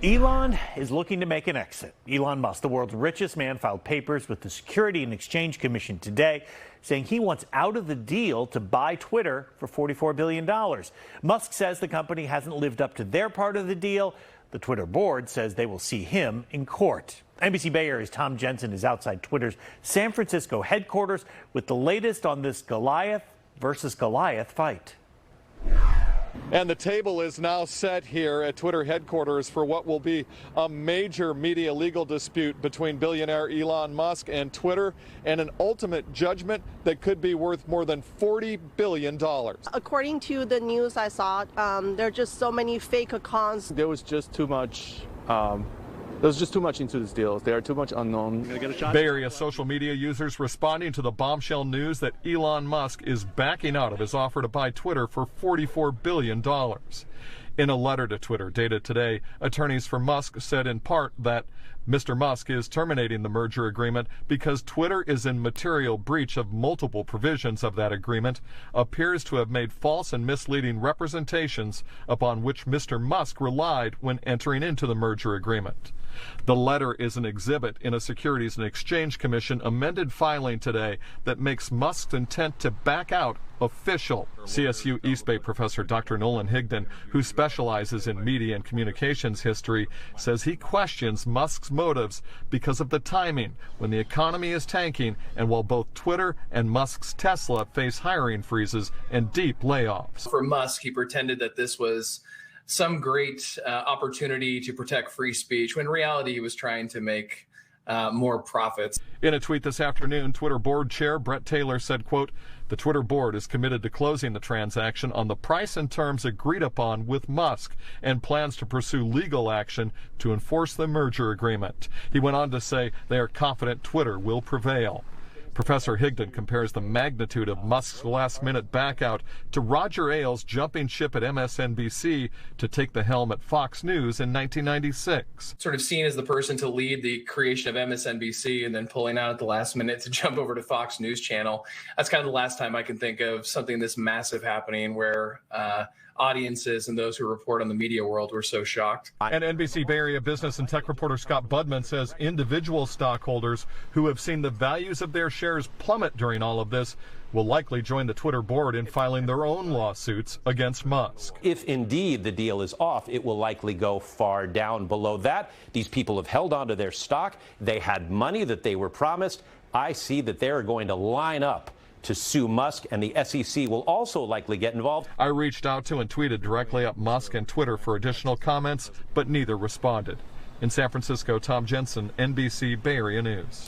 Elon is looking to make an exit. Elon Musk, the world's richest man, filed papers with the Security and Exchange Commission today, saying he wants out of the deal to buy Twitter for $44 billion. Musk says the company hasn't lived up to their part of the deal. The Twitter board says they will see him in court. NBC Bay Area's Tom Jensen is outside Twitter's San Francisco headquarters with the latest on this Goliath versus Goliath fight. And the table is now set here at Twitter headquarters for what will be a major media legal dispute between billionaire Elon Musk and Twitter, and an ultimate judgment that could be worth more than $40 billion. According to the news I saw, there are just so many fake accounts. There was just too much. There's just too much into this deal. There are too much unknown. Bay Area social media users responding to the bombshell news that Elon Musk is backing out of his offer to buy Twitter for $44 billion. In a letter to Twitter dated today, attorneys for Musk said in part that Mr. Musk is terminating the merger agreement because Twitter is in material breach of multiple provisions of that agreement, appears to have made false and misleading representations upon which Mr. Musk relied when entering into the merger agreement. The letter is an exhibit in a Securities and Exchange Commission amended filing today that makes Musk's intent to back out official. CSU East Bay professor Dr. Nolan Higdon, who specializes in media and communications history, says he questions Musk's motives because of the timing when the economy is tanking and while both Twitter and Musk's Tesla face hiring freezes and deep layoffs. For Musk, he pretended that this was some great opportunity to protect free speech, when in reality he was trying to make more profits. In a tweet this afternoon, Twitter board chair Brett Taylor said, quote, "The Twitter board is committed to closing the transaction on the price and terms agreed upon with Musk and plans to pursue legal action to enforce the merger agreement." He went on to say they are confident Twitter will prevail. Professor Higdon compares the magnitude of Musk's last-minute backout to Roger Ailes jumping ship at MSNBC to take the helm at Fox News in 1996. Sort of seen as the person to lead the creation of MSNBC and then pulling out at the last minute to jump over to Fox News Channel. That's kind of the last time I can think of something this massive happening where audiences and those who report on the media world were so shocked. And NBC Bay Area business and tech reporter Scott Budman says individual stockholders who have seen the values of their shares plummet during all of this will likely join the Twitter board in filing their own lawsuits against Musk. If indeed the deal is off, it will likely go far down below that. These people have held onto their stock. They had money that they were promised. I see that they're going to line up to sue Musk, and the SEC will also likely get involved. I reached out to and tweeted directly at Musk and Twitter for additional comments, but neither responded. In San Francisco, Tom Jensen, NBC Bay Area News.